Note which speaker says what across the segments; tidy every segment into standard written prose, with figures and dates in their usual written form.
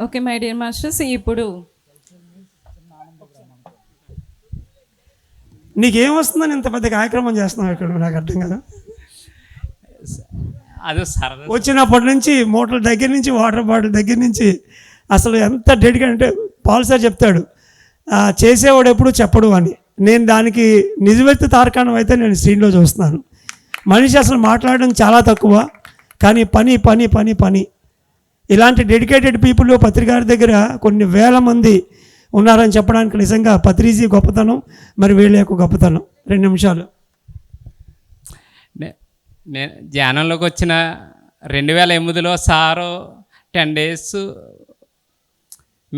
Speaker 1: Okay my dear masters, ఇప్పుడు
Speaker 2: నీకేమొస్తుందని ఇంత పెద్ద కార్యక్రమం చేస్తున్నావు ఇక్కడ, నాకు అర్థం కదా.
Speaker 3: అది సరదా.
Speaker 2: వచ్చినప్పటి నుంచి మోటార్ల దగ్గర నుంచి వాటర్ బాటిల్ దగ్గర నుంచి అసలు ఎంత డెడికేట్ అంటే పాల్ సార్ చెప్తాడు, చేసేవాడు ఎప్పుడు చెప్పడు అని. నేను దానికి నిజమెత్తి తార్కాణం అయితే నేను స్క్రీన్లో చూస్తున్నాను. మనిషి అసలు మాట్లాడడం చాలా తక్కువ, కానీ పని పని పని పని. ఇలాంటి డెడికేటెడ్ పీపుల్ పత్రికారి దగ్గర కొన్ని వేల మంది ఉన్నారని చెప్పడానికి నిజంగా పత్రిజీ గొప్పతనం, మరి వీళ్ళ యొక్క గొప్పతనం. 2 నిమిషాలు.
Speaker 3: నేను ధ్యానంలోకి వచ్చిన 2008లో సారు 10 days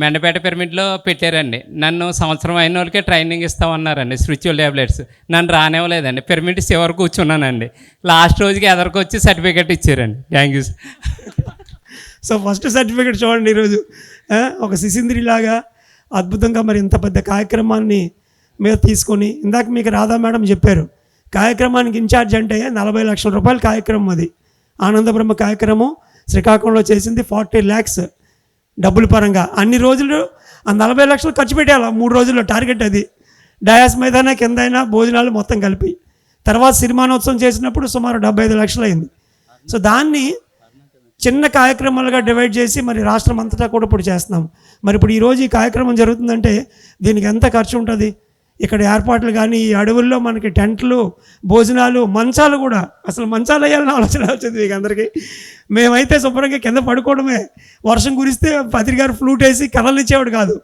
Speaker 3: మెండపేట పిరమిడ్లో పెట్టారండి. నన్ను సంవత్సరం అయిన వాళ్ళకే ట్రైనింగ్ ఇస్తామన్నారండి, స్పిరిచువల్ ట్యాబ్లెట్స్. నన్ను రానివ్వలేదండి. పిరమిడ్ చివరికి కూర్చున్నానండి. లాస్ట్ రోజుకి ఎదరికి సర్టిఫికేట్ ఇచ్చారండి. Thank you sir.
Speaker 2: So first certificate చూడండి ఈరోజు. ఒక శిశింద్రిలాగా అద్భుతంగా మరి ఇంత పెద్ద కార్యక్రమాన్ని మీరు తీసుకొని, ఇందాక మీకు రాధా మేడం చెప్పారు, కార్యక్రమానికి ఇన్ఛార్జ్ అంటే 40 లక్షల రూపాయల కార్యక్రమం. అది ఆనందబ్రహ్మ కార్యక్రమం శ్రీకాకుళంలో చేసింది. 40 lakhs డబ్బుల పరంగా. అన్ని రోజులు ఆ 40 లక్షలు ఖర్చు పెట్టాలి 3 రోజుల్లో టార్గెట్. అది డయాస్ మీదైనా కిందైనా భోజనాలు మొత్తం కలిపి. తర్వాత సినిమానోత్సవం చేసినప్పుడు సుమారు 75 లక్షలు అయింది. సో దాన్ని చిన్న కార్యక్రమాలుగా డివైడ్ చేసి మరి రాష్ట్రం అంతటా కూడా ఇప్పుడు చేస్తున్నాం. మరి ఇప్పుడు ఈరోజు ఈ కార్యక్రమం జరుగుతుందంటే దీనికి ఎంత ఖర్చు ఉంటుంది? ఇక్కడ ఏర్పాట్లు కానీ, ఈ అడవుల్లో మనకి టెంట్లు, భోజనాలు, మంచాలు కూడా. అసలు మంచాలు వేయాలని ఆలోచన వచ్చింది మీకు అందరికీ. మేమైతే శుభ్రంగా కింద పడుకోవడమే. వర్షం కురిస్తే పత్రికారు ఫ్లూట్ వేసి కథలు ఇచ్చేవాడు కాదు.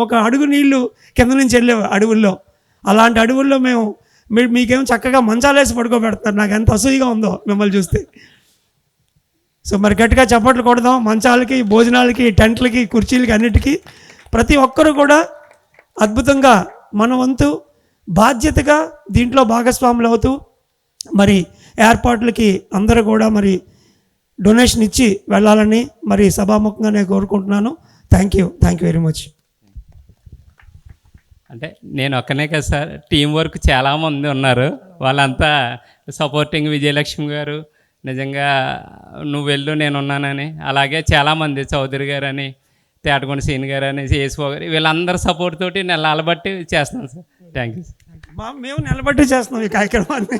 Speaker 2: ఒక అడుగు నీళ్లు కింద నుంచి వెళ్ళేవి అడవుల్లో. అలాంటి అడవుల్లో మేము మీకేమో చక్కగా మంచాలు వేసి పడుకోబెడతారు. నాకు ఎంత అసూయగా ఉందో మిమ్మల్ని చూస్తే. సో మరి గట్టిగా చప్పట్లు కొడదాం మంచాలకి, భోజనాలకి, టెంట్లకి, కుర్చీలకి, అన్నిటికీ. ప్రతి ఒక్కరు కూడా అద్భుతంగా మన వంతు బాధ్యతగా దీంట్లో భాగస్వాములు అవుతూ మరి ఏర్పాట్లకి అందరూ కూడా మరి డొనేషన్ ఇచ్చి వెళ్ళాలని మరి సభాముఖంగా నేను కోరుకుంటున్నాను. Thank you very much.
Speaker 3: అంటే నేను ఒక్కనే కదా సార్, టీం వర్క్ చాలామంది ఉన్నారు. వాళ్ళంతా సపోర్టింగ్. విజయలక్ష్మి గారు నిజంగా నువ్వు వెళ్ళు నేనున్నానని, అలాగే చాలామంది చౌదరి గారు అని, తేటకొండ సీన్ గారు అని, ఏసుకో గారు, వీళ్ళందరూ సపోర్ట్ తోటి నిలబట్టి చేస్తున్నాను సార్. Thank you sir.
Speaker 2: మేము నిలబట్టి చేస్తున్నాం ఈ కార్యక్రమాన్ని.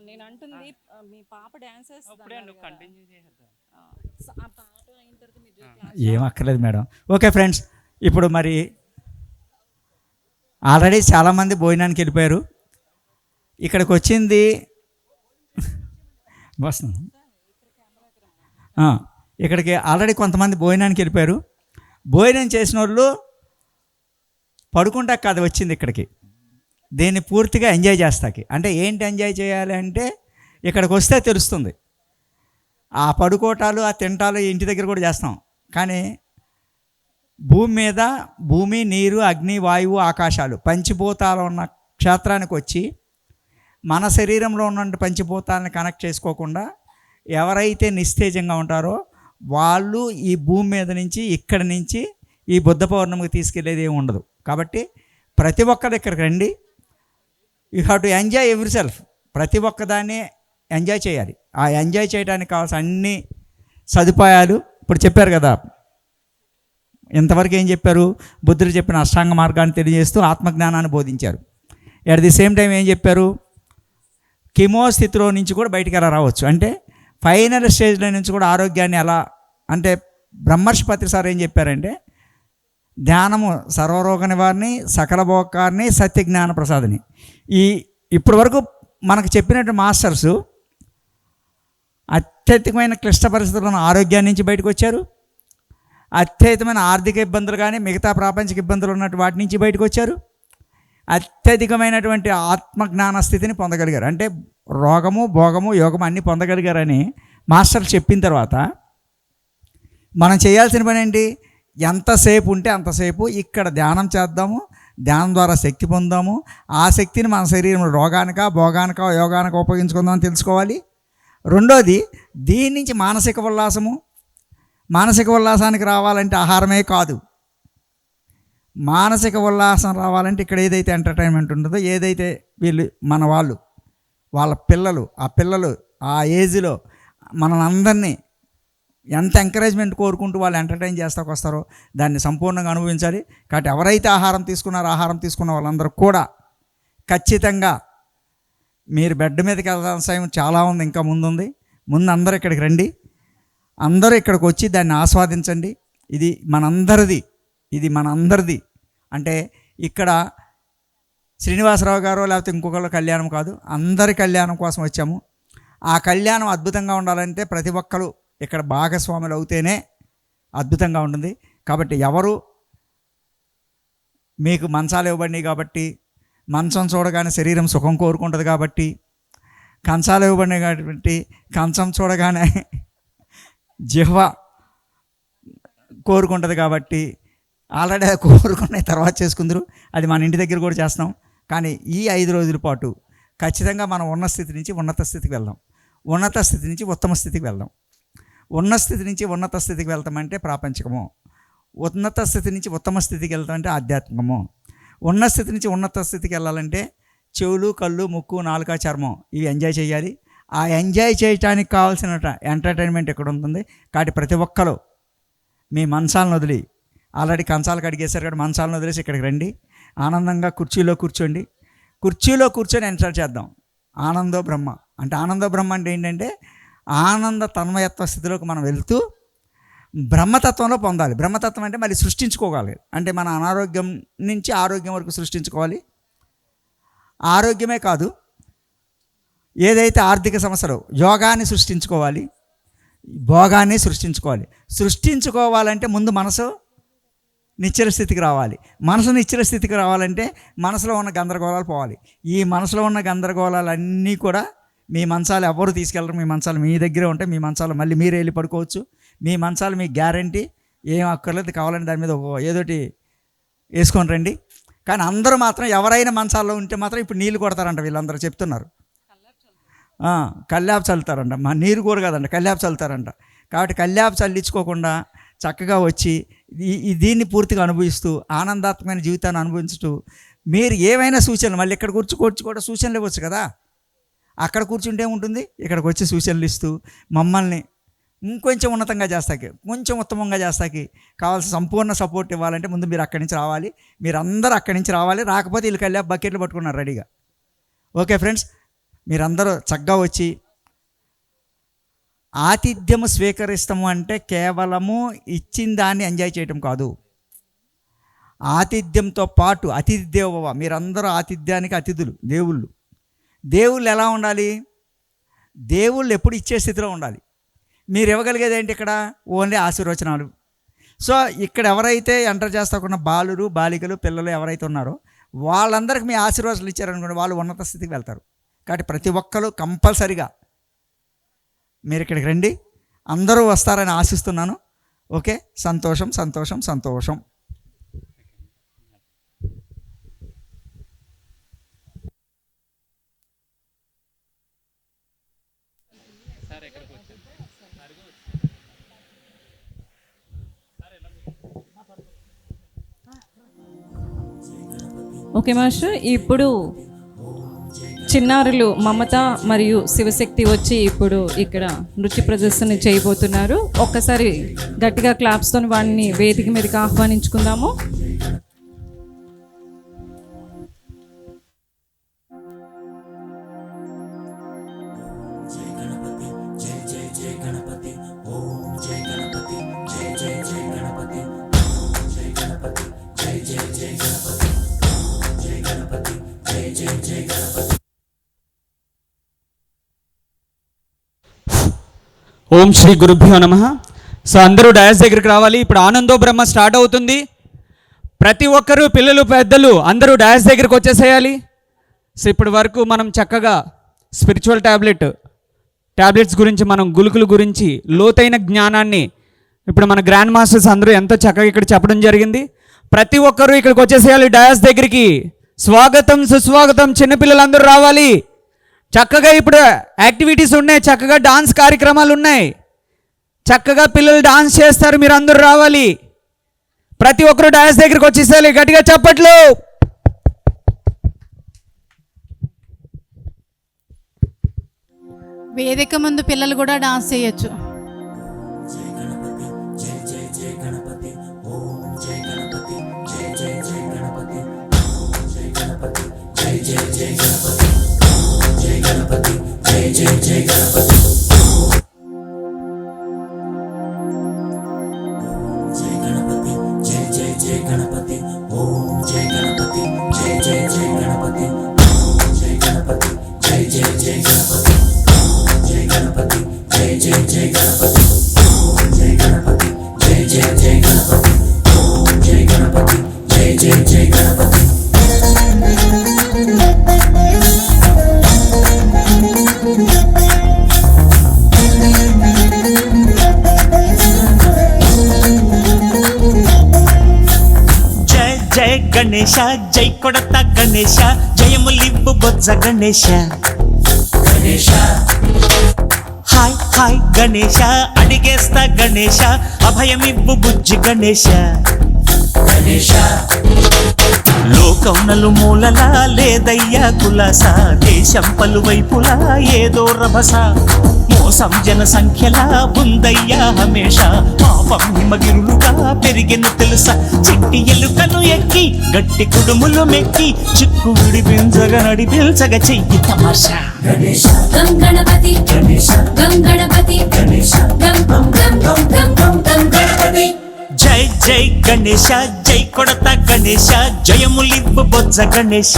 Speaker 1: నేను అంటుంది మీ పాప డాన్సర్స్
Speaker 4: ఏం అక్కర్లేదు మేడం. ఓకే ఫ్రెండ్స్, ఇప్పుడు మరి ఆల్రెడీ చాలామంది భోజనానికి వెళ్ళిపోయారు. ఇక్కడికి వచ్చింది వస్తుంది. ఇక్కడికి ఆల్రెడీ కొంతమంది భోజనానికి వెళ్ళిపోయారు. భోజనం చేసిన వాళ్ళు పడుకుంటా కాదు వచ్చింది ఇక్కడికి, దీన్ని పూర్తిగా ఎంజాయ్ చేస్తాకి. అంటే ఏంటి ఎంజాయ్ చేయాలి అంటే ఇక్కడికి వస్తే తెలుస్తుంది. ఆ పడుకోటాలు, ఆ తింటాలు ఇంటి దగ్గర కూడా చేస్తాం. కానీ భూమి మీద భూమి, నీరు, అగ్ని, వాయువు, ఆకాశాలు పంచభూతాలు ఉన్న క్షేత్రానికి వచ్చి మన శరీరంలో ఉన్న పంచభూతాలను కనెక్ట్ చేసుకోకుండా ఎవరైతే నిస్తేజంగా ఉంటారో వాళ్ళు ఈ భూమి మీద నుంచి, ఇక్కడి నుంచి ఈ బుద్ధ పౌర్ణమికి తీసుకెళ్ళేది ఏమి ఉండదు. కాబట్టి ప్రతి ఒక్కరు ఇక్కడికి రండి. You have to enjoy every self. ప్రతి ఒక్కదాన్ని ఎంజాయ్ చేయాలి. ఆ ఎంజాయ్ చేయడానికి కావాల్సిన అన్ని సదుపాయాలు ఇప్పుడు చెప్పారు కదా. ఇంతవరకు ఏం చెప్పారు? బుద్ధుడు చెప్పిన అష్టాంగ మార్గాన్ని తెలియజేస్తూ ఆత్మజ్ఞానాన్ని బోధించారు. అట్ ది సేమ్ టైం ఏం చెప్పారు? కిమో స్థితిలో నుంచి కూడా బయటికి ఎలా రావచ్చు అంటే ఫైనల్ స్టేజ్లో నుంచి కూడా ఆరోగ్యాన్ని ఎలా అంటే బ్రహ్మర్షి పత్రి సార్ ఏం చెప్పారంటే ధ్యానము సర్వరోగ నివారణి, సకల భోకారిని, సత్యజ్ఞాన ప్రసాదిని. ఇప్పటి వరకు మనకు చెప్పినట్టు మాస్టర్సు అత్యధికమైన క్లిష్ట పరిస్థితులను ఆరోగ్యాన్ని నుంచి బయటకు వచ్చారు. అత్యధికమైన ఆర్థిక ఇబ్బందులు కానీ మిగతా ప్రాపంచిక ఇబ్బందులు ఉన్నట్టు వాటి నుంచి బయటకు వచ్చారు. అత్యధికమైనటువంటి ఆత్మజ్ఞాన స్థితిని పొందగలిగారు. అంటే రోగము, భోగము, యోగము అన్నీ పొందగలిగారని మాస్టర్లు చెప్పిన తర్వాత మనం చేయాల్సిన పని ఏంటి? ఎంతసేపు ఉంటే అంతసేపు ఇక్కడ ధ్యానం చేద్దాము, ధ్యానం ద్వారా శక్తి పొందాము. ఆ శక్తిని మన శరీరంలో రోగానిక, భోగానిక, యోగానిక ఉపయోగించుకుందామని తెలుసుకోవాలి. రెండోది దీని నుంచి మానసిక ఉల్లాసము. మానసిక ఉల్లాసానికి రావాలంటే ఆహారమే కాదు, మానసిక ఉల్లాసం రావాలంటే ఇక్కడ ఏదైతే ఎంటర్టైన్మెంట్ ఉంటుందో, ఏదైతే వీళ్ళు మన వాళ్ళ పిల్లలు ఆ ఏజ్లో మనల్ని అందరినీ ఎంత ఎంకరేజ్మెంట్ కోరుకుంటూ వాళ్ళు ఎంటర్టైన్ చేస్తాకు వస్తారో దాన్ని సంపూర్ణంగా అనుభవించాలి. కాబట్టి ఎవరైతే ఆహారం తీసుకున్న వాళ్ళందరూ కూడా ఖచ్చితంగా మీరు బెడ్ మీదకి వెళ్ళాల్సిన సమయం చాలా ఉంది, ఇంకా ముందుంది. ముందు అందరూ ఇక్కడికి రండి, అందరూ ఇక్కడికి వచ్చి దాన్ని ఆస్వాదించండి. ఇది మనందరిది. అంటే ఇక్కడ శ్రీనివాసరావు గారు లేకపోతే ఇంకొకళ్ళ కళ్యాణం కాదు, అందరి కళ్యాణం కోసం వచ్చాము. ఆ కళ్యాణం అద్భుతంగా ఉండాలంటే ప్రతి ఒక్కరు ఇక్కడ భాగస్వాములు అవుతేనే అద్భుతంగా ఉంటుంది. కాబట్టి ఎవరు మీకు మంచాలు ఇవ్వబడినాయి కాబట్టి, మంచం చూడగానే శరీరం సుఖం కోరుకుంటుంది కాబట్టి, కంచాలు ఇవ్వబడినాయి కాబట్టి కంచం చూడగానే జిహ్వ కోరుకుంటుంది కాబట్టి, ఆల్రెడీ కోరుకున్న తర్వాత చేసుకుందరు. అది మన ఇంటి దగ్గర కూడా చేస్తాం. కానీ ఈ 5 రోజుల పాటు ఖచ్చితంగా మనం ఉన్న స్థితి నుంచి ఉన్నత స్థితికి వెళ్దాం, ఉన్నత స్థితి నుంచి ఉత్తమ స్థితికి వెళ్దాం. ఉన్న స్థితి నుంచి ఉన్నత స్థితికి వెళ్తామంటే ప్రాపంచికము, ఉన్నత స్థితి నుంచి ఉత్తమ స్థితికి వెళ్తామంటే ఆధ్యాత్మికము. ఉన్న స్థితి నుంచి ఉన్నత స్థితికి వెళ్ళాలంటే చెవులు, కళ్ళు, ముక్కు, నాలుక, చర్మం ఇవి ఎంజాయ్ చేయాలి. ఆ ఎంజాయ్ చేయడానికి కావాల్సిన ఎంటర్టైన్మెంట్ ఇక్కడ ఉంటుంది. కాబట్టి ప్రతి ఒక్కరు మీ మంచాలను వదిలి, ఆల్రెడీ కంచాలు కడిగేశారు కాబట్టి మంచాలను వదిలేసి ఇక్కడికి రండి. ఆనందంగా కుర్చీలో కూర్చొని ఎంజాయ్ చేద్దాం. ఆనందో బ్రహ్మ అంటే ఏంటంటే ఆనంద తన్మయత్వ స్థితిలోకి మనం వెళ్తూ బ్రహ్మతత్వంలో పొందాలి. బ్రహ్మతత్వం అంటే మళ్ళీ సృష్టించుకోగలగాలి. అంటే మన అనారోగ్యం నుంచి ఆరోగ్యం వరకు సృష్టించుకోవాలి. ఆరోగ్యమే కాదు, ఏదైతే ఆర్థిక సమస్యలు, యోగాన్ని సృష్టించుకోవాలి, భోగాన్ని సృష్టించుకోవాలంటే ముందు మనసు నిశ్చల స్థితికి రావాలి. మనసు నిశ్చల స్థితికి రావాలంటే మనసులో ఉన్న గందరగోళాలు పోవాలి. ఈ మనసులో ఉన్న గందరగోళాలన్నీ కూడా మీ మంచాలు ఎవరు తీసుకెళ్ళరు. మీ మంచాలు మీ దగ్గరే ఉంటాయి. మీ మంచాలు మళ్ళీ మీరే వెళ్ళి పడుకోవచ్చు. మీ మంచాలు మీ గ్యారంటీ, ఏం అక్కర్లేదు. కావాలంటే దాని మీద ఏదోటి వేసుకొని రండి. కానీ అందరూ మాత్రం ఎవరైనా మంచాల్లో ఉంటే మాత్రం ఇప్పుడు నీళ్ళు కొడతారంట. వీళ్ళందరూ చెప్తున్నారు కల్లాపు చల్లుతారంట. మా నీరు కూర కాదంట, కల్లాపు చల్లుతారంట. కాబట్టి కల్లాపు చల్లించుకోకుండా చక్కగా వచ్చి దీన్ని పూర్తిగా అనుభవిస్తూ ఆనందాత్మకమైన జీవితాన్ని అనుభవించుతూ మీరు ఏవైనా సూచనలు మళ్ళీ ఇక్కడ కూర్చు కూడా సూచనలు ఇవ్వచ్చు కదా. అక్కడ కూర్చుంటే ఉంటుంది, ఇక్కడికి వచ్చి సూచనలు ఇస్తూ మమ్మల్ని ఇంకొంచెం ఉన్నతంగా చేస్తాకి, కొంచెం ఉత్తమంగా చేస్తాకి కావాల్సిన సంపూర్ణ సపోర్ట్ ఇవ్వాలంటే ముందు మీరు అక్కడి నుంచి రావాలి. మీరందరూ అక్కడి నుంచి రావాలి. రాకపోతే వీళ్ళు కల్లా బకెట్లు పట్టుకున్నారు రెడీగా. ఓకే ఫ్రెండ్స్, మీరందరూ చక్కగా వచ్చి ఆతిథ్యము స్వీకరిస్తాము అంటే కేవలము ఇచ్చిన దాన్ని ఎంజాయ్ చేయటం కాదు. ఆతిథ్యంతో పాటు అతిథి దేవోభవ, మీరందరూ ఆతిథ్యానికి అతిథులు. దేవుళ్ళు ఎలా ఉండాలి? దేవుళ్ళు ఎప్పుడు ఇచ్చే స్థితిలో ఉండాలి. మీరు ఇవ్వగలిగేది ఏంటి? ఇక్కడ ఓన్లీ ఆశీర్వచనాలు. సో ఇక్కడ ఎవరైతే ఎంటర్ చేస్తాకున్న బాలురు, బాలికలు, పిల్లలు ఎవరైతే ఉన్నారో వాళ్ళందరికీ మీ ఆశీర్వాదాలు ఇచ్చారనుకోండి, వాళ్ళు ఉన్నత స్థితికి వెళ్తారు. కాబట్టి ప్రతి ఒక్కరు కంపల్సరిగా మీరు ఇక్కడికి రండి. అందరూ వస్తారని ఆశిస్తున్నాను. ఓకే, సంతోషం.
Speaker 1: ఓకే మాస్టర్, ఇప్పుడు చిన్నారులు మమత మరియు శివశక్తి వచ్చి ఇప్పుడు ఇక్కడ నృత్య ప్రదర్శన చేయబోతున్నారు. ఒక్కసారి గట్టిగా క్లాప్స్తో వాడిని వేదిక మీదకి ఆహ్వానించుకుందాము.
Speaker 5: ఓం శ్రీ గురుభ్యో నమః. సో అందరూ డయాస్ దగ్గరికి రావాలి. ఇప్పుడు ఆనందో బ్రహ్మ స్టార్ట్ అవుతుంది. ప్రతి ఒక్కరూ, పిల్లలు, పెద్దలు అందరూ డయాస్ దగ్గరికి వచ్చేసేయాలి. సో ఇప్పటి వరకు మనం చక్కగా స్పిరిచువల్ ట్యాబ్లెట్స్ గురించి, మనం గుళికల గురించి లోతైన జ్ఞానాన్ని ఇప్పుడు మన గ్రాండ్ మాస్టర్స్ అందరూ ఎంతో చక్కగా ఇక్కడ చెప్పడం జరిగింది. ప్రతి ఒక్కరూ ఇక్కడికి వచ్చేసేయాలి డయాస్ దగ్గరికి. స్వాగతం, సుస్వాగతం. చిన్నపిల్లలందరూ రావాలి. చక్కగా ఇప్పుడు యాక్టివిటీస్ ఉన్నాయి, చక్కగా డాన్స్ కార్యక్రమాలు ఉన్నాయి, చక్కగా పిల్లలు డాన్స్ చేస్తారు. మీరు అందరూ రావాలి, ప్రతి ఒక్కరు డాన్స్ దగ్గరికి వచ్చేసేయాలి. గట్టిగా చప్పట్లు.
Speaker 6: వేదిక ముందు పిల్లలు కూడా డాన్స్ చేయొచ్చు.
Speaker 7: జయ గణేశ జై కొడత గణేశ జయములివ్వు బొజ్జ గణేశ గణేశ హాయ్ హాయ్ గణేశ అడిగేస్తా గణేశ అభయమివ్వు బుజ్జి గణేశ గణేశ లోకం నలుమూలలా లేదయ్యా కులాస దేశం పలువైపులా ఏదో రభస మోసం జన సంఖ్యలా ఉందయ్యా హమేష పాపం హిమగిరులుగా పెరిగిన తెలుసా చిట్టి ఎలుకను ఎక్కి గట్టి కుడుములు మెక్కి చిక్కు విడిపించగా నడిపించగా చెయ్యి తమాషా గణేశ
Speaker 8: గం గణపతి గణేశ గం గణపతి గణేశ గం గం గం గం గం గం గణపతి
Speaker 7: జై జై గణేశ జై కొడత గణేశ జయములివ్వు బొజ్జ గణేశ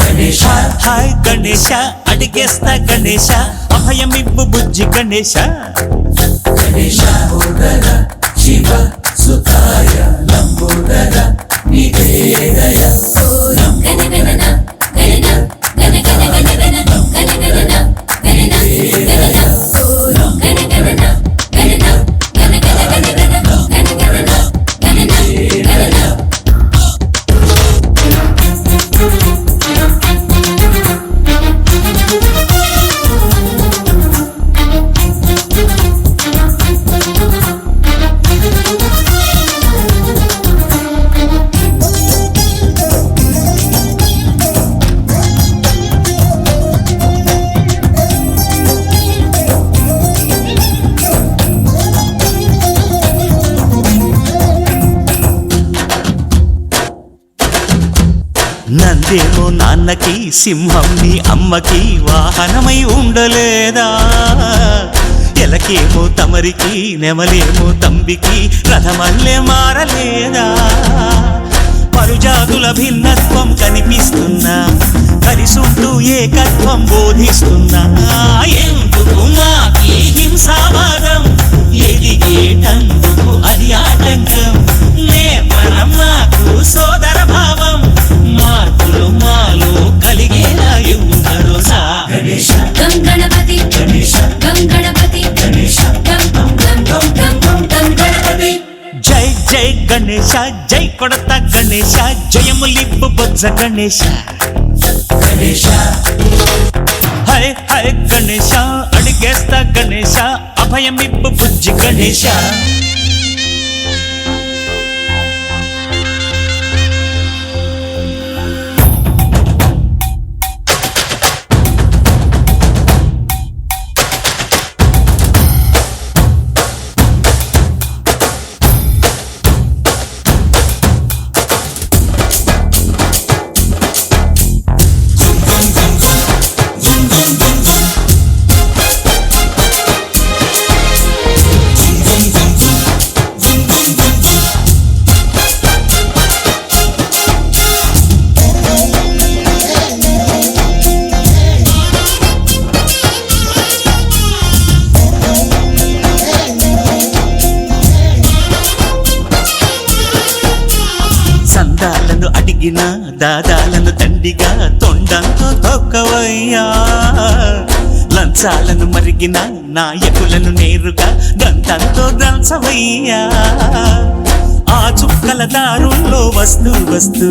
Speaker 7: గణేశ హాయ్ గణేశ అడిగేస్తా గణేశ అభయమివ్వు బుజ్జి గణేశ గణేశ శివ సుతాయ లంబోదర నివేదయ
Speaker 8: గణ గణన గణన గణ గణ గణ గణ గణ గణన గణన గణన గణ గణన గణన గణ గణ గణ గణ గణ గణన గణన గణన
Speaker 7: నందేమో నాన్నకి సింహం నీ అమ్మకి వాహనమై ఉండలేదా ఎలకేమో తమరికి నెమలేమో తంబికి రథమల్లే మారలేదా పరుజాతుల భిన్నత్వం కనిపిస్తున్నా కలిసుంటూ ఏకత్వం బోధిస్తున్నా ఎందుకు మాకి హింసావాదం ఎదిగేటందుకు అది ఆటంకం నేపరం మాకు సోదర భావం మార్పులు మాలో కలిగేలా యువరోజా గణేశ
Speaker 8: గం గణపతి గణేశ గం గణపతి గణేశ గం గం గం గం గం గం గణపతి
Speaker 7: జై జై గణేశ జై కొడత గణేశ జయములివ్వు బొజ్జ గణేశ గణేశ హై హై గణేశ అడిగేస్తా గణేశ అభయమివ్వు బుజ్జి గణేశ సందాలను అడిగిన దాదాలను దండిగా తొండంతో తొక్కవయ్యా లంచాలను మరిగిన నాయకులను నేరుగా దంతంతో దంచవయ్యా ఆ చుక్కల దారుల్లో వస్తూ వస్తూ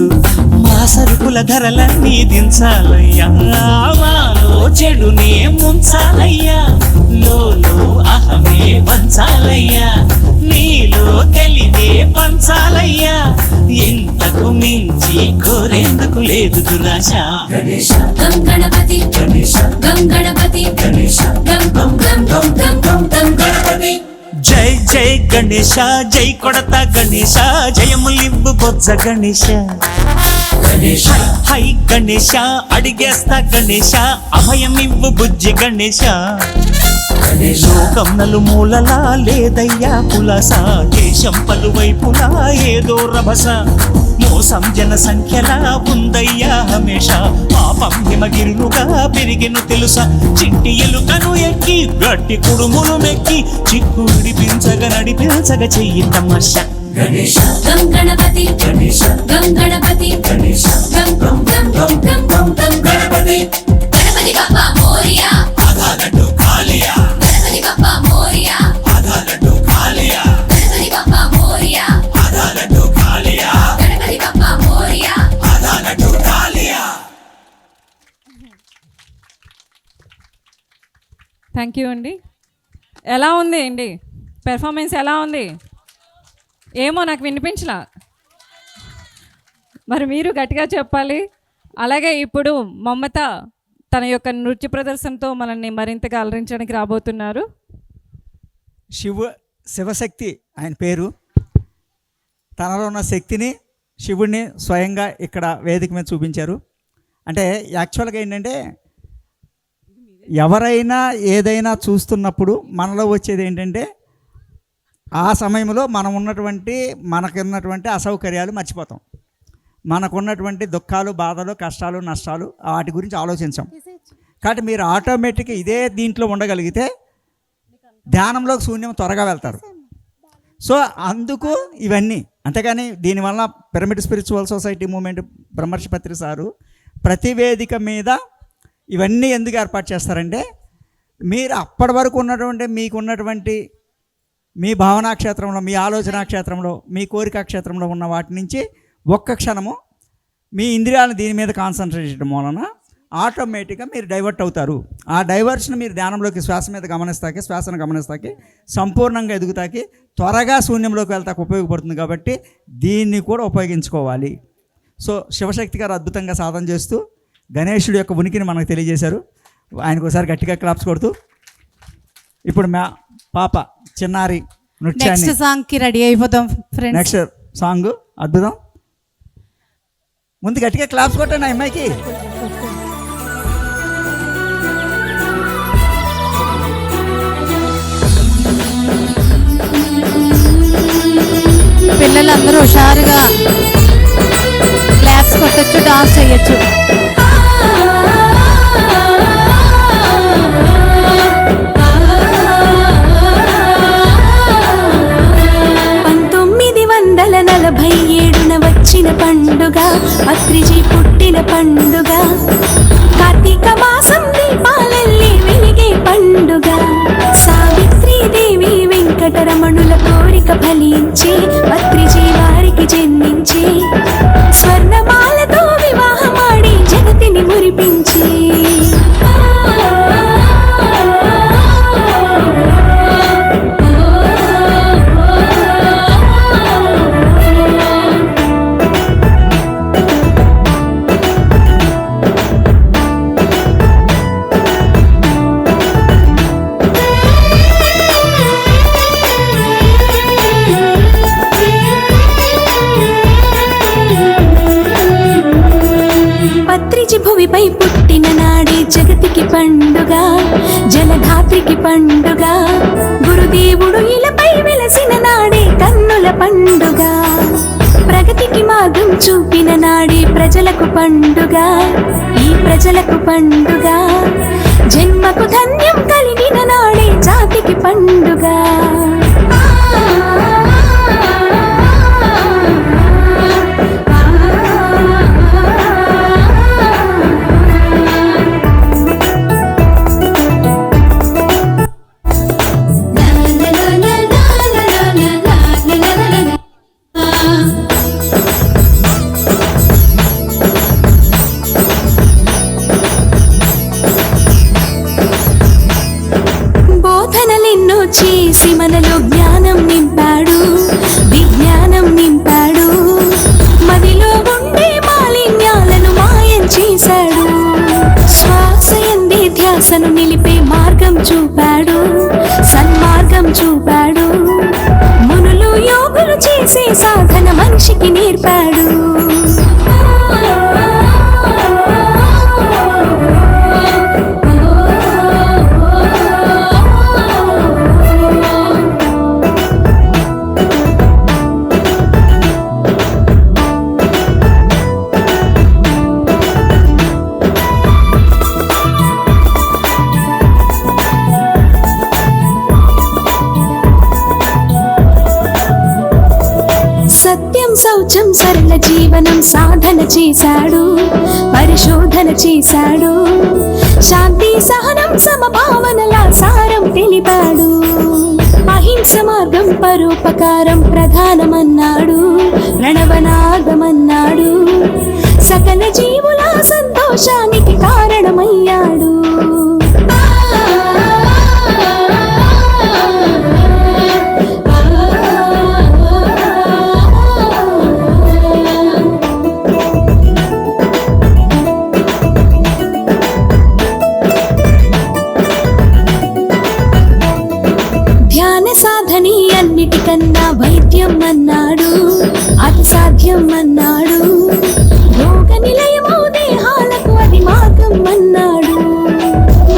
Speaker 7: మా సరుకుల ధరలన్నీ దించాలయ్యా మాలో చెడునే ముంచాలయ్యా, లోలో అహమే పంచాలయ్యా, నీలో తెలివే పంచాలయ్యా, ఇంతకు మించి కోరేందుకు లేదు దురాశ.
Speaker 8: గం గణపతి గం గణపతి గం గం గం గం గం గం గం గణపతి.
Speaker 7: జై జై గణేశ, జై కొడత గణేశ, జయములివ్వు బొజ్జ గణేశ. హై గణేశ, అడిగేస్తా గణేశ, అభయమివ్వు బుజ్జి గణేశ. లోకం నలుమూలలా లేదయ్యా పులస, దేశం పలువైపులా ఏదో రభస, మోసం జన సంఖ్యలా ఉందయ్యా హమేష, పాపం హిమగిరులుగా పెరిగిను తెలుసా, చిట్టి ఎలుకను ఎక్కి గట్టి కుడుములు మెక్కి చిక్కు విడిపించగా నడిపించగా చెయ్యి తమాష.
Speaker 8: గం గణపతి గం గణపతి గం గం గం గం గం గం గం గణపతి. గణపతి బప్పా మోరియా, గణపతి బప్పా మోరియా, గణపతి బప్పా మోరియా, గణపతి బప్పా మోరియా.
Speaker 1: థ్యాంక్ యూ అండి. ఎలా ఉంది అండి పెర్ఫార్మెన్స్? ఎలా ఉంది? ఏమో నాకు వినిపించలా, మరి మీరు గట్టిగా చెప్పాలి. అలాగే ఇప్పుడు మమత తన యొక్క నృత్య ప్రదర్శనతో మనల్ని మరింతగా అలరించడానికి రాబోతున్నారు.
Speaker 4: శివశక్తి ఆయన పేరు. తనలో ఉన్న శక్తిని శివుడిని స్వయంగా ఇక్కడ వేదిక మీద చూపించారు. అంటే యాక్చువల్గా ఏంటంటే ఎవరైనా ఏదైనా చూస్తున్నప్పుడు మనలో వచ్చేది ఏంటంటే ఆ సమయంలో మనకున్నటువంటి అసౌకర్యాలు మర్చిపోతాం, మనకున్నటువంటి దుఃఖాలు, బాధలు, కష్టాలు, నష్టాలు వాటి గురించి ఆలోచించాం. కాబట్టి మీరు ఆటోమేటిక్గా ఇదే దీంట్లో ఉండగలిగితే ధ్యానంలోకి శూన్యం త్వరగా వెళ్తారు. సో అందుకు ఇవన్నీ. అంతేగాని దీనివల్ల పిరమిడ్ స్పిరిచువల్ సొసైటీ మూమెంట్ బ్రహ్మర్షి పత్రి సారు ప్రతి వేదిక మీద ఇవన్నీ ఎందుకు ఏర్పాటు చేస్తారంటే మీరు అప్పటి వరకు మీకున్నటువంటి మీ భావనా క్షేత్రంలో, మీ ఆలోచనా క్షేత్రంలో, మీ కోరిక క్షేత్రంలో ఉన్న వాటి నుంచి ఒక్క క్షణము మీ ఇంద్రియాలను దీని మీద కాన్సన్ట్రేట్ చేయడం వలన ఆటోమేటిక్గా మీరు డైవర్ట్ అవుతారు. ఆ డైవర్షన్ మీరు ధ్యానంలోకి శ్వాసను గమనిస్తాకి సంపూర్ణంగా ఎదుగుతాకి త్వరగా శూన్యంలోకి వెళ్తాకి ఉపయోగపడుతుంది. కాబట్టి దీన్ని కూడా ఉపయోగించుకోవాలి. సో శివశక్తి గారు అద్భుతంగా సాధన చేస్తూ గణేశుడి యొక్క ఉనికిని మనకు తెలియజేశారు. ఆయనకు ఒకసారి గట్టిగా క్లాప్స్ కొడుతూ ఇప్పుడు మా పాప చిన్నారి నృత్యాన్ని
Speaker 6: నెక్స్ట్ సాంగ్ కి రెడీ అయిపోతాం ఫ్రెండ్స్.
Speaker 4: నెక్స్ట్ సాంగ్ అద్భుతం. ముందు గట్టిగా క్లాప్స్ కొట్టండి ఆ అమ్మాయికి.
Speaker 6: పిల్లలందరూ హుషారుగా క్లాప్స్ కొట్టొచ్చు, డాన్స్ చేయొచ్చు.
Speaker 9: వచ్చిన పండుగ, పత్రిజీ పుట్టిన పండుగ, కార్తీక మాసం దీపాలెల్లి వెలిగే పండుగ, సావిత్రి దేవి వెంకటరమణుల కోరిక ఫలించి పత్రిజీ వారికి జన్మించి స్వర్ణమాలతో వివాహమాడి జగతిని మురిపించి భువిపై పుట్టిన నాడే జగతికి పండుగ, జలధాత్రికి పండుగ, గురుదేవుడు ఇలపై వెలసిన నాడే కన్నుల పండుగ, ప్రగతికి మార్గం చూపిన నాడే ప్రజలకు పండుగ, ఈ ప్రజలకు పండుగ, జన్మకు ధన్యం కలిగిన నాడే జాతికి పండుగ. చేసి మనలో జ్ఞానం నింపాడు, విజ్ఞానం నింపాడు. మదిలో ఉండే మాలిన్యాలను మాయం చేశాడు. శ్వాస ఎందే ధ్యాసను నిలిపే మార్గం చూపాడు, సన్మార్గం చూపాడు. మునులు యోగులు చేసే సాధన మనిషికి నేర్పాడు. సత్యం శౌచం సరళ జీవనం సాధన చేశాడు, పరిశోధన చేశాడు. శాంతి సహనం సమభావనల సారం తెలిపాడు. అహింస మార్గం పరోపకారం ప్రధానమన్నాడు, ప్రణవనాదమన్నాడు. సకల జీవుల సంతోషానికి కారణమయ్యాడు. ధ్యాన సాధని అన్నిటికన్నా వైద్యం అన్నాడు, అది సాధ్యం అన్నాడు. యోగ నిలయమో దేహాలకు అది మార్గం అన్నాడు.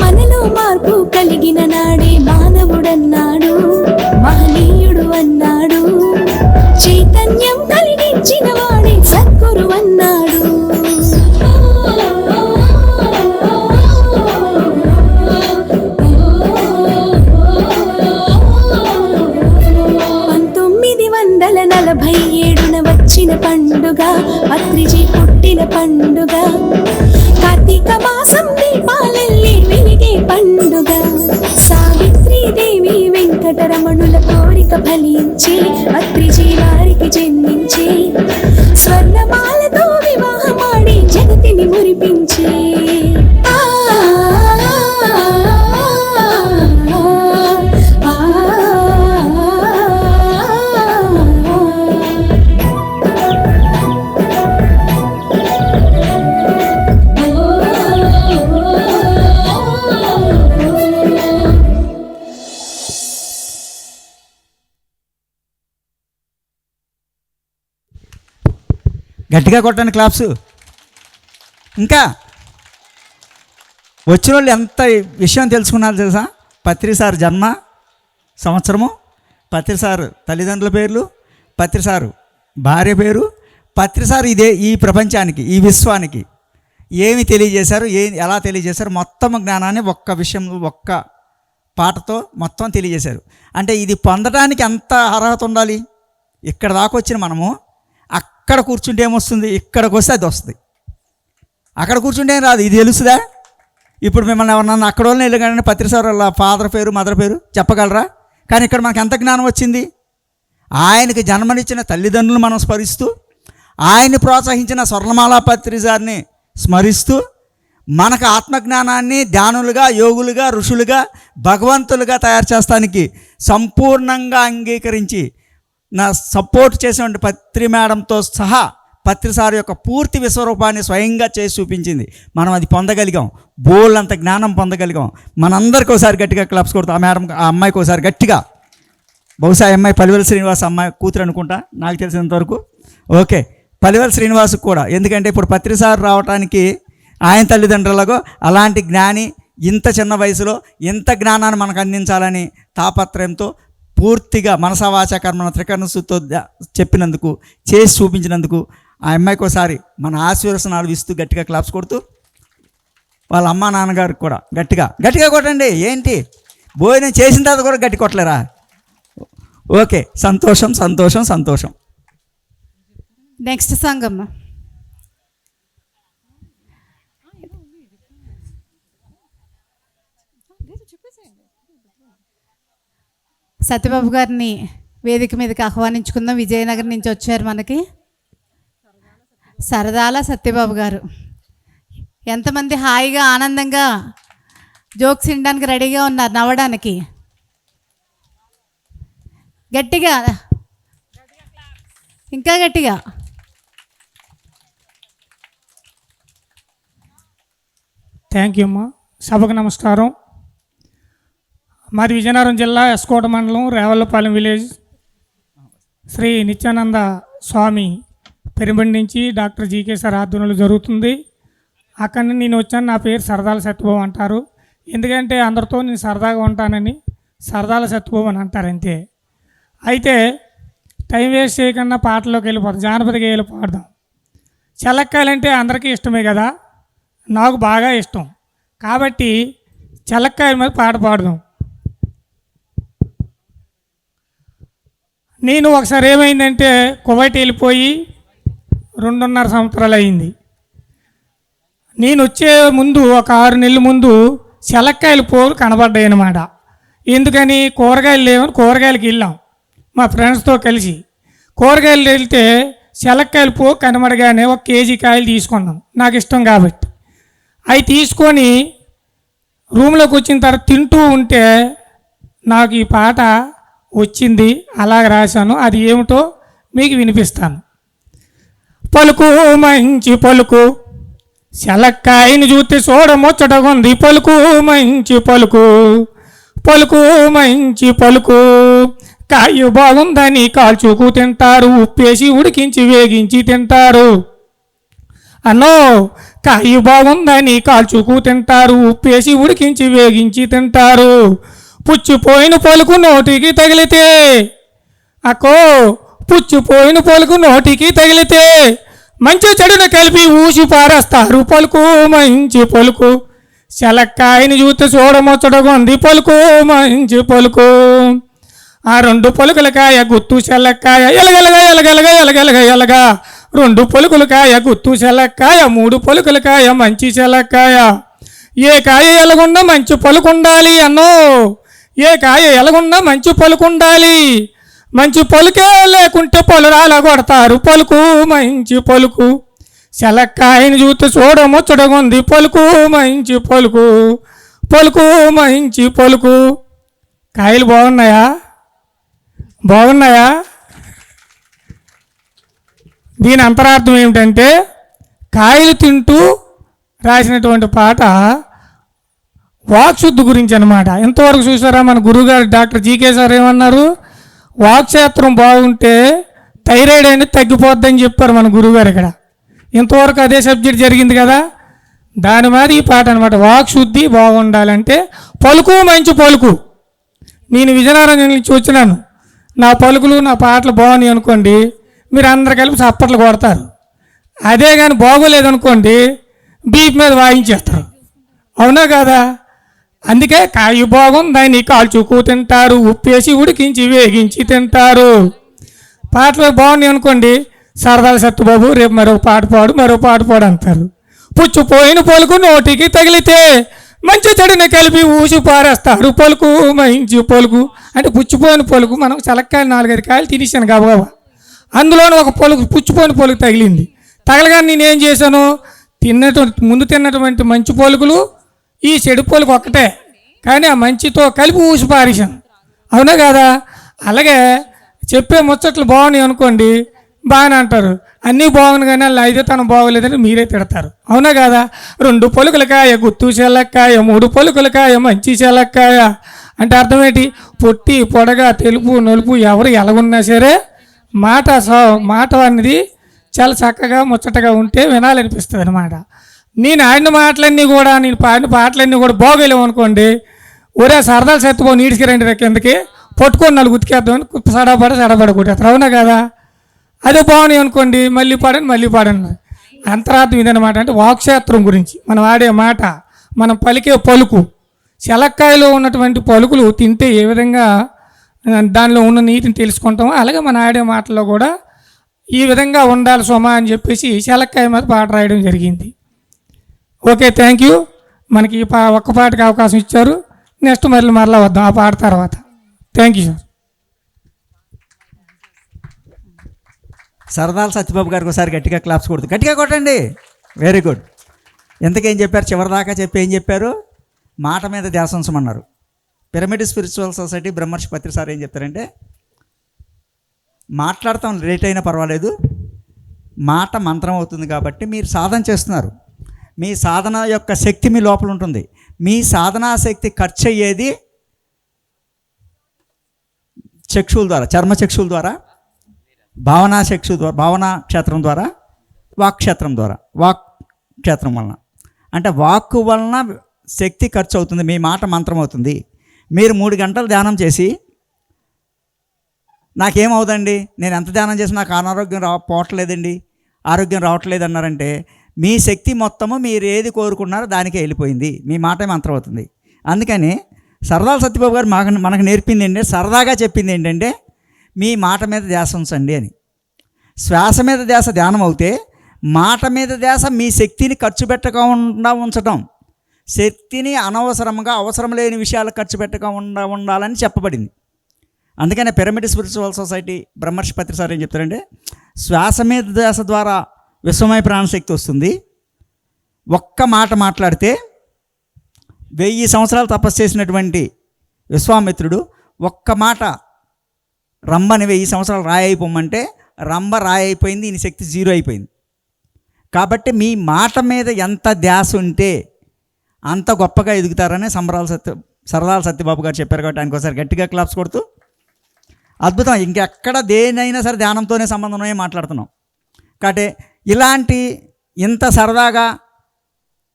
Speaker 9: మనలో మార్పు కలిగిన నాడే మానవుడన్నాడు, మహనీయుడు అన్నాడు. చైతన్యం కలిగించిన వాడే సద్గురు అన్నాడు. వచ్చిన పండుగ పత్రిజీ పుట్టిన పండుగ. కార్తీక మాసం దీపాలెల్లి వెలిగే పండుగ. సావిత్రి దేవి వెంకటరమణుల కోరిక ఫలించి పత్రిజీ వారికి జన్మించి స్వర్ణమాలతో వివాహమాడి జగతిని మురిపించి
Speaker 4: గట్టిగా కొట్టండి క్లాప్స్. ఇంకా వచ్చిన వాళ్ళు ఎంత విషయం తెలుసుకున్నారు తెలుసా? పత్రి సార్ జన్మ సంవత్సరము, పత్రి సార్ తల్లిదండ్రుల పేర్లు, పత్రి సారు భార్య పేరు, పత్రి సార్ ఇదే ఈ ప్రపంచానికి ఈ విశ్వానికి ఏమి తెలియజేశారు, ఎలా తెలియజేశారు, మొత్తం జ్ఞానాన్ని ఒక్క విషయం ఒక్క పాటతో మొత్తం తెలియజేశారు. అంటే ఇది పొందడానికి ఎంత అర్హత ఉండాలి? ఇక్కడ దాకా వచ్చిన మనము అక్కడ కూర్చుంటే ఏమొస్తుంది, ఇక్కడికి వస్తే అది వస్తుంది. అక్కడ కూర్చుంటే ఏం రాదు, ఇది తెలుస్తుందా? ఇప్పుడు మిమ్మల్ని ఎవరన్నా అక్కడ వాళ్ళని వెళ్ళగానే పత్రిసార్ వాళ్ళ ఫాదర్ పేరు మదర్ పేరు చెప్పగలరా? కానీ ఇక్కడ మనకు ఎంత జ్ఞానం వచ్చింది? ఆయనకి జన్మనిచ్చిన తల్లిదండ్రులు మనం స్మరిస్తూ, ఆయన్ని ప్రోత్సహించిన స్వర్ణమాల పత్రిసార్ని స్మరిస్తూ, మనకు ఆత్మజ్ఞానాన్ని ధ్యానులుగా, యోగులుగా, ఋషులుగా, భగవంతులుగా తయారు చేస్తానికి సంపూర్ణంగా అంగీకరించి నా సపోర్ట్ చేసినటువంటి పత్రి మేడంతో సహా పత్రి సార్ యొక్క పూర్తి విశ్వరూపాన్ని స్వయంగా చేసి చూపించింది. మనం అది పొందగలిగాం, బోల్డ్ జ్ఞానం పొందగలిగాం. మనందరికీ ఒకసారి గట్టిగా క్లాప్స్ కొడతాం. ఆ మేడం ఆ అమ్మాయికి ఒకసారి గట్టిగా. బహుశా ఆ అమ్మాయి పలివెల శ్రీనివాస్ అమ్మాయి కూతురు అనుకుంటా నాకు తెలిసినంతవరకు. ఓకే, పలివెల శ్రీనివాస్కి కూడా, ఎందుకంటే ఇప్పుడు పత్రి సార్ రావడానికి ఆయన తల్లిదండ్రులకు అలాంటి జ్ఞాని ఇంత చిన్న వయసులో ఇంత జ్ఞానాన్ని మనకు అందించాలని తాపత్రయంతో పూర్తిగా మనసవాచ కర్మను త్రికరణసుతో చెప్పినందుకు, చేసి చూపించినందుకు ఆ అమ్మాయికి ఒకసారి మన ఆశీర్వచనాలు ఇస్తూ గట్టిగా క్లాప్స్ కొడుతూ, వాళ్ళ అమ్మ నాన్నగారికి కూడా గట్టిగా కొట్టండి. ఏంటి భోజనం చేసిన తర్వాత కూడా గట్టి కొట్టలేరా? ఓకే, సంతోషం సంతోషం సంతోషం.
Speaker 6: నెక్స్ట్ సాంగ్ అమ్మ. సత్యబాబు గారిని వేదిక మీదకి ఆహ్వానించుకుందాం. విజయనగరం నుంచి వచ్చారు మనకి. సరదాల సత్యబాబు గారు. ఎంతమంది హాయిగా ఆనందంగా జోక్స్ వినడానికి రెడీగా ఉన్నారు, నవ్వడానికి? గట్టిగా, ఇంకా గట్టిగా.
Speaker 10: థ్యాంక్ యూ అమ్మా. సభకు నమస్కారం. మాది విజయనగరం జిల్లా ఎస్కోట మండలం రేవల్లపాలెం విలేజ్. శ్రీ నిత్యానంద స్వామి పెరుబండి నుంచి డాక్టర్ జీకే సార్ ఆధ్వర్యంలో జరుగుతుంది. అక్కడి నుంచి నేను వచ్చాను. నా పేరు సరదాల సత్యబాబు అంటారు. ఎందుకంటే అందరితో నేను సరదాగా ఉంటానని సరదాల సత్యబాబు అని అంటారు అంతే. అయితే టైం వేస్ట్ చేయకుండా పాటలోకి వెళ్ళిపోతాం. జానపద గేయాలు పాడదాం. చెలక్కాయలంటే అందరికీ ఇష్టమే కదా, నాకు బాగా ఇష్టం. కాబట్టి చెలక్కాయల మీద పాట పాడదాం. నేను ఒకసారి ఏమైందంటే కువైట్ వెళ్ళిపోయి 2.5 సంవత్సరాలు అయింది. నేను వచ్చే ముందు ఒక 6 నెలల ముందు చెలక్కాయలు పోలు కనబడ్డాయి అన్నమాట. ఎందుకని కూరగాయలు లేవని కూరగాయలకి వెళ్ళాం మా ఫ్రెండ్స్తో కలిసి. కూరగాయలు వెళ్తే చెలక్కాయలు పో కనబడగానే 1 కేజీ కాయలు తీసుకున్నాం, నాకు ఇష్టం కాబట్టి. అవి తీసుకొని రూమ్లోకి వచ్చిన తర్వాత తింటూ ఉంటే నాకు ఈ పాట వచ్చింది. అలాగ రాశాను. అది ఏమిటో మీకు వినిపిస్తాను. పలుకు మంచి పలుకు, చెలక్కాయని చూస్తే చూడముచ్చటగుంది. పలుకు మంచి పలుకు, పలుకు మంచి పలుకు, కాయ బాగుందని కాల్చుకు తింటారు, ఉప్పేసి ఉడికించి వేగించి తింటారు. అన్నో కాయ బాగుందని కాల్చుకు తింటారు, ఉప్పేసి ఉడికించి వేగించి తింటారు. పుచ్చిపోయిన పలుకు నోటికి తగిలితే, అక్కో పుచ్చిపోయిన పలుకు నోటికి తగిలితే మంచి చెడును కలిపి ఊసి పారేస్తారు. పలుకు మంచి పలుకు, చెలక్కాయని చూస్తే చూడముచ్చటగుంది. పలుకు మంచి పలుకు, ఆ 2 పలుకుల కాయ గుత్తు చెలక్కాయ, ఎలగెలగా ఎలగెలగా ఎలగెలగా ఎలగా 2 పలుకుల కాయ గుత్తు చెలక్కాయ, 3 పలుకుల కాయ మంచి చెలక్కాయ. ఏ కాయ ఎలగున్నా మంచి పలుకుండాలి అన్నో, ఏ కాయ ఎలగున్నా మంచి పలుకుండాలి. మంచి పలుకే లేకుంటే పొలరాల కొడతారు. పలుకు మంచి పలుకు, చెలక్కాయని చూస్తే చూడముచ్చటగుంది. పలుకు మంచి పలుకు, పలుకు మంచి పలుకు. కాయలు బాగున్నాయా? బాగున్నాయా? దీని అంతరార్థం ఏమిటంటే కాయలు తింటూ రాసినటువంటి పాట వాక్శుద్ధి గురించి అనమాట. ఎంతవరకు చూసారా? మన గురువుగారు డాక్టర్ జీకే సార్ ఏమన్నారు? వాక్క్షేత్రం బాగుంటే థైరాయిడ్ అనేది తగ్గిపోద్దని చెప్పారు మన గురువుగారు. ఇక్కడ ఇంతవరకు అదే సబ్జెక్ట్ జరిగింది కదా. దాని మీద ఈ పాట అనమాట. వాక్శుద్ధి బాగుండాలంటే పలుకు మంచి పలుకు. నేను విజయనగరం నుంచి వచ్చినాను. నా పలుకులు నా పాటలు బాగున్నాయి అనుకోండి, మీరు అందరు కలిపి చప్పట్లు కొడతారు. అదే కానీ బాగోలేదనుకోండి బీప్ మీద వాయించేస్తారు. అవునా కదా? అందుకే కాయ బాగుందని కాల్చుకు తింటారు, ఉప్పేసి ఉడికించి వేగించి తింటారు. పాటలు బాగున్నాయి అనుకోండి, సరదాల సత్తుబాబు రేపు మరో పాట పాడు అంటారు. పుచ్చిపోయిన పలుకు నోటికి తగిలితే మంచి చెడుని కలిపి ఊసి పారేస్తారు. పలుకు మంచి పలుకు అంటే పుచ్చిపోయిన పలుకు. మనం చెలక్కాయలు 4-5 కాయలు తినేసాను గబగబా, అందులోనే ఒక పలుకు పుచ్చిపోయిన పలుకు తగిలింది. తగలగానే నేనేం చేశాను? ముందు తిన్నటువంటి మంచి పలుకులు ఈ చెడు పలుకు ఒక్కటే, కానీ ఆ మంచితో కలిపి ఊసి పారేశాను. అవునా కదా? అలాగే చెప్పే ముచ్చట్లు బాగున్నాయి అనుకోండి, బాగానే అంటారు. అన్నీ బాగున్నాయి కానీ అలా అయితే తను బాగోలేదని మీరే తిడతారు. అవునా కదా? 2 పలుకుల కాయ గుత్తు చెలక్కాయ, 3 పలుకుల కాయ మంచి చెలక్కాయ అంటే అర్థం ఏంటి? పొట్టి పొడగా తెలుపు నలుపు ఎవరు ఎలాగున్నా సరే మాట అనేది చాలా చక్కగా ముచ్చటగా ఉంటే వినాలనిపిస్తుంది అనమాట. నేను ఆడిన మాటలన్నీ కూడా, నేను పాడిన పాటలన్నీ కూడా బాగోలేవు అనుకోండి, ఒరే సరదాలు సత్తుపో నీడికి రండి కిందకి పట్టుకొని 4 ఉతికేద్దామని సడబడ కొట్టేస్తారు. అవునా కదా? అదే బాగున్నాయి అనుకోండి, మళ్ళీ పాడండి. అంతరార్థం ఇదనమాట. అంటే వాక్క్షేత్రం గురించి మనం ఆడే మాట, మనం పలికే పలుకు. చెలక్కాయలో ఉన్నటువంటి పలుకులు తింటే ఏ విధంగా దానిలో ఉన్న నీటిని తెలుసుకుంటామో, అలాగే మన ఆడే మాటల్లో కూడా ఈ విధంగా ఉండాలి సోమా అని చెప్పేసి చెలక్కాయ మీద పాట రాయడం జరిగింది. Okay, thank you. మనకి ఒక్క పాటకి అవకాశం ఇచ్చారు. నెక్స్ట్ మరలా వద్దాం ఆ పాట తర్వాత. Thank you sir.
Speaker 4: Saradala Satyababu గారికి ఒకసారి గట్టిగా క్లాప్స్ కొడుతుంది. గట్టిగా కొట్టండి. Very good. ఎంతకేం చెప్పారు? చివరిదాకా చెప్పి ఏం చెప్పారు? మాట మీద ధ్యాస ఉంచమన్నారు. పిరమిడ్ స్పిరిచువల్ సొసైటీ బ్రహ్మర్షి పత్రి సార్ ఏం చెప్తారంటే మాట్లాడతాం లేట్ అయినా పర్వాలేదు, మాట మంత్రం అవుతుంది. కాబట్టి మీరు సాధన చేస్తున్నారు, మీ సాధన యొక్క శక్తి మీ లోపల ఉంటుంది. మీ సాధనా శక్తి ఖర్చు అయ్యేది చక్షువుల ద్వారా, చర్మ చక్షువుల ద్వారా, భావనా చక్షు ద్వారా, భావనా క్షేత్రం ద్వారా, వాక్ క్షేత్రం ద్వారా, వాక్ క్షేత్రం వలన. అంటే వాక్కు వలన శక్తి ఖర్చు అవుతుంది, మీ మాట మంత్రం అవుతుంది. మీరు 3 గంటలు ధ్యానం చేసి నాకేమవుదండి, నేను ఎంత ధ్యానం చేసి నాకు అనారోగ్యం పోవట్లేదండి, ఆరోగ్యం రావట్లేదు అన్నారంటే మీ శక్తి మొత్తము మీరు ఏది కోరుకున్నారో దానికే వెళ్ళిపోయింది, మీ మాట మంత్రం అవుతుంది. అందుకని సరదాల సత్యబాబు గారు మనకు నేర్పింది ఏంటంటే, సరదాగా చెప్పింది ఏంటంటే మీ మాట మీద ధ్యాస ఉంచండి అని. శ్వాస మీద ధ్యాస ధ్యానం అవుతే మాట మీద ధ్యాస మీ శక్తిని ఖర్చు పెట్టకుండా ఉంచటం, శక్తిని అనవసరంగా అవసరం లేని విషయాలు ఖర్చు పెట్టకుండా ఉండాలని చెప్పబడింది. అందుకనే పిరమిడ్ స్పిరిచువల్ సొసైటీ బ్రహ్మర్షి పత్రి సార్ ఏం చెప్తారంటే, శ్వాస మీద ధ్యాస ద్వారా విశ్వమయ ప్రాణశక్తి వస్తుంది. ఒక్క మాట మాట్లాడితే 1000 సంవత్సరాలు తపస్సు చేసినటువంటి విశ్వామిత్రుడు ఒక్క మాట రంభని 1000 సంవత్సరాలు రాయి అయిపోమంటే రంభ రాయి అయిపోయింది, ఈయన శక్తి 0 అయిపోయింది. కాబట్టి మీ మాట మీద ఎంత ధ్యాస ఉంటే అంత గొప్పగా ఎదుగుతారని సరదాల సత్యబాబు గారు చెప్పారు. కాబట్టి ఆయనకోసారి గట్టిగా క్లాప్స్ కొడుతూ, అద్భుతం. ఇంకెక్కడ దేనైనా సరే ధ్యానంతోనే సంబంధమే మాట్లాడుతున్నాం. కాబట్టి ఇలాంటి ఇంత సరదాగా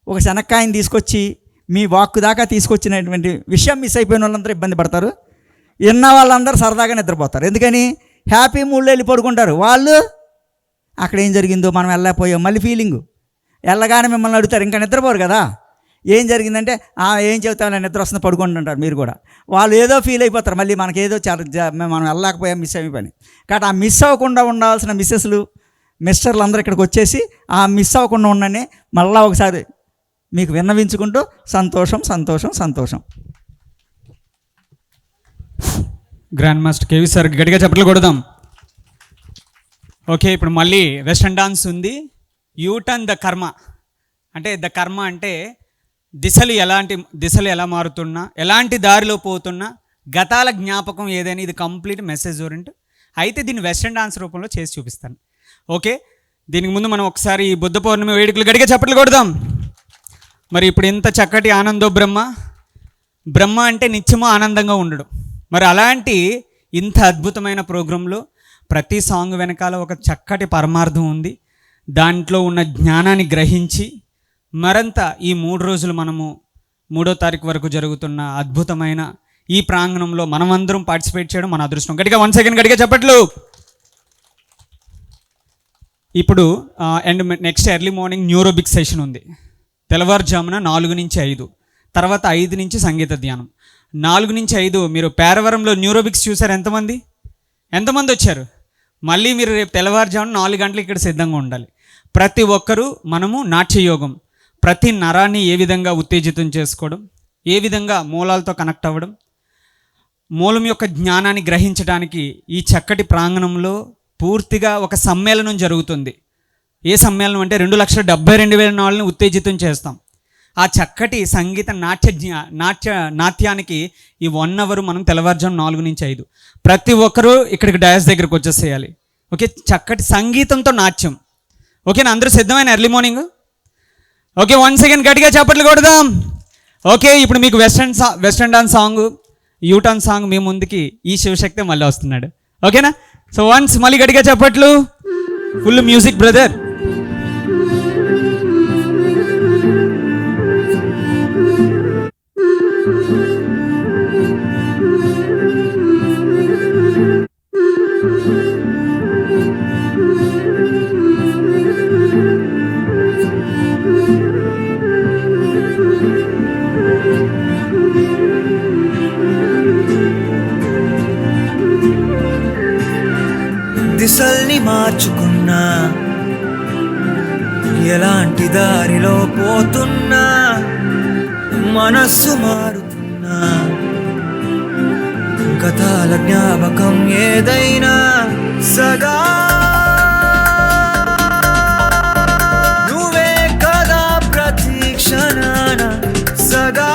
Speaker 4: ఒక శనక్కాయని తీసుకొచ్చి మీ వాక్కు దాకా తీసుకొచ్చినటువంటి విషయం మిస్ అయిపోయిన వాళ్ళందరూ ఇబ్బంది పడతారు, విన్న వాళ్ళందరూ సరదాగా నిద్రపోతారు. ఎందుకని హ్యాపీ మూడ్లో వెళ్ళి పడుకుంటారు. వాళ్ళు అక్కడ ఏం జరిగిందో మనం వెళ్ళకపోయాం మళ్ళీ ఫీలింగు, వెళ్ళగానే మిమ్మల్ని అడుగుతారు, ఇంకా నిద్రపోరు కదా, ఏం జరిగిందంటే ఏం చెబుతామని నిద్ర వస్తుంది పడుకోండి అంటారు. మీరు కూడా వాళ్ళు ఏదో ఫీల్ అయిపోతారు, మళ్ళీ మనకేదో మనం వెళ్ళకపోయాం, మిస్ అయిపోయి. కాబట్టి ఆ మిస్ అవ్వకుండా ఉండాల్సిన మిస్సెస్లు మిస్టర్లు అందరూ ఇక్కడికి వచ్చేసి ఆ మిస్ అవ్వకుండా ఉండని మళ్ళీ ఒకసారి మీకు విన్నవించుకుంటూ సంతోషం సంతోషం సంతోషం.
Speaker 5: గ్రాండ్ మాస్టర్ కేవీ సార్ గట్టిగా చప్పట్లు కొడదాం. ఓకే, ఇప్పుడు మళ్ళీ వెస్టర్న్ డాన్స్ ఉంది. యూటర్న్ ద కర్మ. అంటే ద కర్మ అంటే దిశలు ఎలా మారుతున్నా, ఎలాంటి దారిలో పోతున్నా, గతాల జ్ఞాపకం ఏదైనా, ఇది కంప్లీట్ మెసేజ్ ఓరియంట్. అయితే దీన్ని వెస్టర్న్ డాన్స్ రూపంలో చేసి చూపిస్తాను. ఓకే, దీనికి ముందు మనం ఒకసారి ఈ బుద్ధ పౌర్ణమి వేడుకలు గట్టిగా చప్పట్లు కొడదాం. మరి ఇప్పుడు ఇంత చక్కటి ఆనందో బ్రహ్మ అంటే నిత్యమో ఆనందంగా ఉండడం. మరి అలాంటి ఇంత అద్భుతమైన ప్రోగ్రాంలో ప్రతి సాంగ్ వెనకాల ఒక చక్కటి పరమార్థం ఉంది. దాంట్లో ఉన్న జ్ఞానాన్ని గ్రహించి మరంత ఈ 3 రోజులు మనము 3వ తారీఖు వరకు జరుగుతున్న అద్భుతమైన ఈ ప్రాంగణంలో మనమందరం పార్టిసిపేట్ చేయడం మన అదృష్టం. గట్టిగా 1 సెకండ్ గట్టిగా చెప్పట్లు. ఇప్పుడు and next early morning neurobic session ఉంది. తెల్లవారుజామున 4 నుంచి 5, తర్వాత 5 నుంచి సంగీత ధ్యానం. 4 నుంచి 5 మీరు పేరవరంలో న్యూరోబిక్స్ చూసారు? ఎంతమంది వచ్చారు? మళ్ళీ మీరు రేపు తెల్లవారుజామున 4 గంటలకు ఇక్కడ సిద్ధంగా ఉండాలి. ప్రతి ఒక్కరూ మనము నాట్యయోగం, ప్రతి నరాన్ని ఏ విధంగా ఉత్తేజితం చేసుకోవడం, ఏ విధంగా మూలాలతో కనెక్ట్ అవ్వడం, మూలం యొక్క జ్ఞానాన్ని గ్రహించడానికి ఈ చక్కటి ప్రాంగణంలో పూర్తిగా ఒక సమ్మేళనం జరుగుతుంది. ఏ సమ్మేళనం అంటే 2,72,000 నాళ్ళని ఉత్తేజితం చేస్తాం. ఆ చక్కటి సంగీత నాట్యానికి ఈ 1 అవర్ మనం తెల్లవారుజాము 4 నుంచి 5 ప్రతి ఒక్కరూ ఇక్కడికి డయాస్ దగ్గరకు వచ్చేసేయాలి. ఓకే, చక్కటి సంగీతంతో నాట్యం. ఓకేనా? అందరూ సిద్ధమైన ఎర్లీ మార్నింగ్? ఓకే, 1 సెకండ్ గట్టిగా చప్పట్లు కొడదాం. ఓకే, ఇప్పుడు మీకు western dance song, U turn song మీ ముందుకి ఈ శివశక్తి మళ్ళీ వస్తున్నాడు. ఓకేనా? సో వన్స్ మళ్ళీ గట్టిగా చప్పట్లు. Full music brother.
Speaker 7: దిశల్ని మార్చుకున్నా, ఎలాంటి దారిలో పోతున్నా, మనస్సు మారుతున్నా, గతాల జ్ఞాపకం ఏదైనా సగా నువ్వే కదా ప్రతి క్షణాన సగా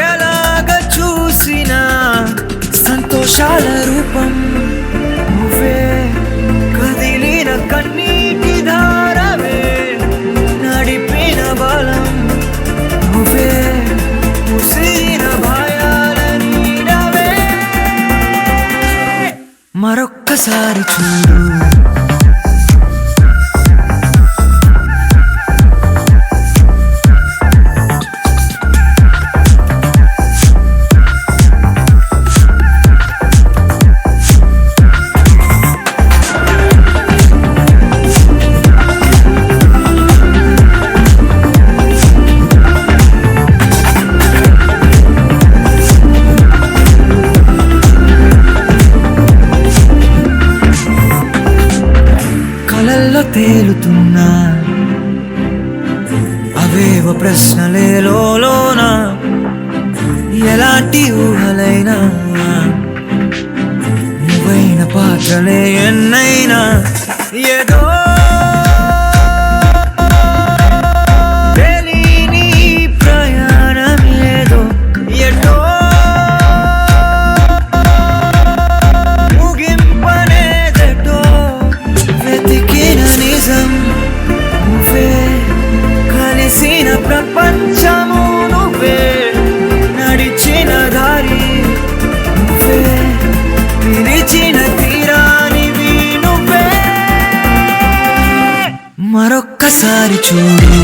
Speaker 7: ఎలాగ చూసినా చూడు. కలల్లో తేలుతున్నా అవేవ ప్రశ్నలే లోన, ఎలాంటి ఊహలైనా నువ్వైన పాత్రలే ఎన్నైనా, ఏదో తెలియని ప్రయాణం, ఏదో ఎటో ముగింపనేదటో వెతికిన నిజం నువ్వే, కలిసిన ప్రపంచము నువ్వే, నడిచిన దారి నువ్వే, పిలిచిన తీరానివి నువ్వే. మరొక్కసారి చూడు.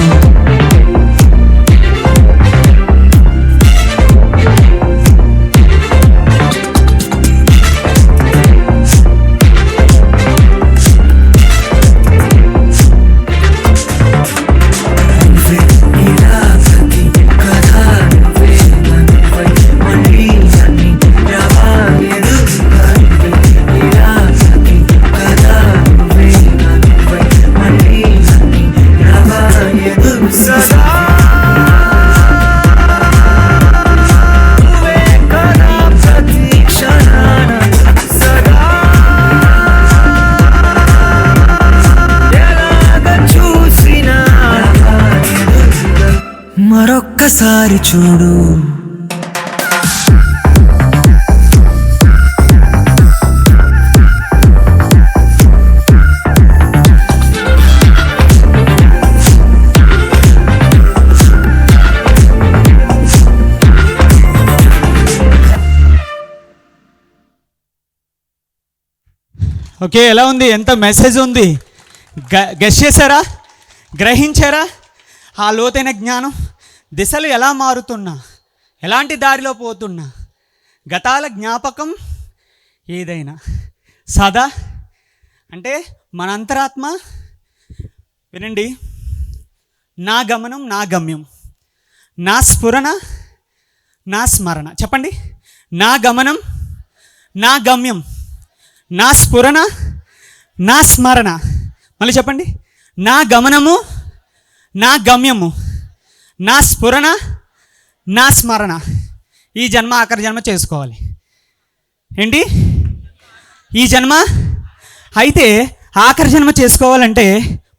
Speaker 7: మరొక్కసారి చూడు.
Speaker 5: ఓకే, ఎలా ఉంది? ఎంత మెసేజ్ ఉంది? గెస్ చేశారా? గ్రహించారా? ఆ లోతైన జ్ఞానం, దిశలు ఎలా మారుతున్నా, ఎలాంటి దారిలో పోతున్నా, గతాల జ్ఞాపకం ఏదైనా సదా అంటే మన అంతరాత్మ. వినండి, నా గమనం నా గమ్యం, నా స్ఫురణ నా స్మరణ. చెప్పండి, నా గమనం నా గమ్యం, నా స్ఫురణ నా స్మరణ. మళ్ళీ చెప్పండి, నా గమనము నా గమ్యము, నా స్ఫురణ నా స్మరణ. ఈ జన్మ ఆఖరి జన్మ చేసుకోవాలి. ఏంటి? ఈ జన్మ అయితే ఆఖరి జన్మ చేసుకోవాలంటే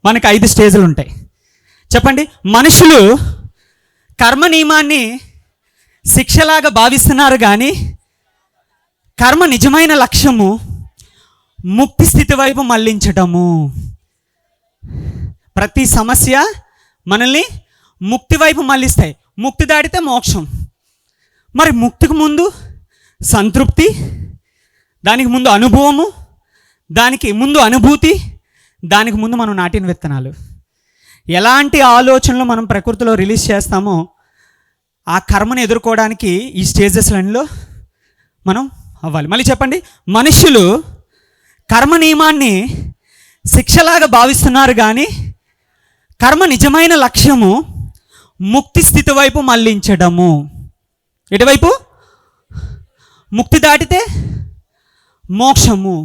Speaker 5: మనకు 5 స్టేజ్లు ఉంటాయి. చెప్పండి, మనుషులు కర్మ నియమాన్ని శిక్షలాగా భావిస్తున్నారు, కానీ కర్మ నిజమైన లక్ష్యము ముక్తి స్థితి వైపు మళ్ళించటము. ప్రతి సమస్య మనల్ని ముక్తి వైపు మళ్ళిస్తాయి. ముక్తి దాటితే మోక్షం. మరి ముక్తికి ముందు సంతృప్తి, దానికి ముందు అనుభవము, దానికి ముందు అనుభూతి, దానికి ముందు మనం నాటిన విత్తనాలు. ఎలాంటి ఆలోచనలు మనం ప్రకృతిలో రిలీజ్ చేస్తామో ఆ కర్మను ఎదుర్కోవడానికి ఈ స్టేజెస్లలో మనం అవ్వాలి. మళ్ళీ చెప్పండి, మనుషులు కర్మ నియమాన్ని శిక్షలాగా భావిస్తున్నారు, కానీ కర్మ నిజమైన లక్ష్యము ముక్తి స్థితి వైపు మళ్ళించడము. ఎటువైపు? ముక్తి దాటితే మోక్షము.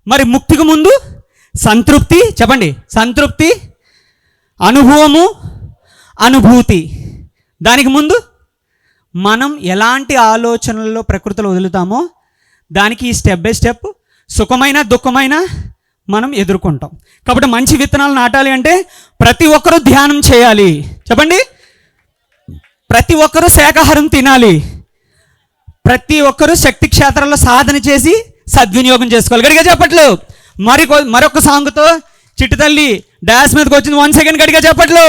Speaker 5: మరి ముక్తికి ముందు సంతృప్తి. చెప్పండి, సంతృప్తి, అనుభవము, అనుభూతి. దానికి ముందు మనం ఎలాంటి ఆలోచనల్లో ప్రకృతిలో వదులుతామో దానికి స్టెప్ బై స్టెప్ సుఖమైన దుఃఖమైన మనం ఎదుర్కొంటాం. కాబట్టి మంచి విత్తనాలు నాటాలి అంటే ప్రతి ఒక్కరూ ధ్యానం చేయాలి. చెప్పండి, ప్రతి ఒక్కరూ శాకాహారం తినాలి. ప్రతి ఒక్కరూ శక్తి క్షేత్రాల్లో సాధన చేసి సద్వినియోగం చేసుకోవాలి. గడిగా చెప్పట్లు. మరొక సాంగ్తో చిట్టు తల్లి డాన్స్ మీదకి వచ్చింది. 1 సెకండ్ గడిగా చెప్పట్లు.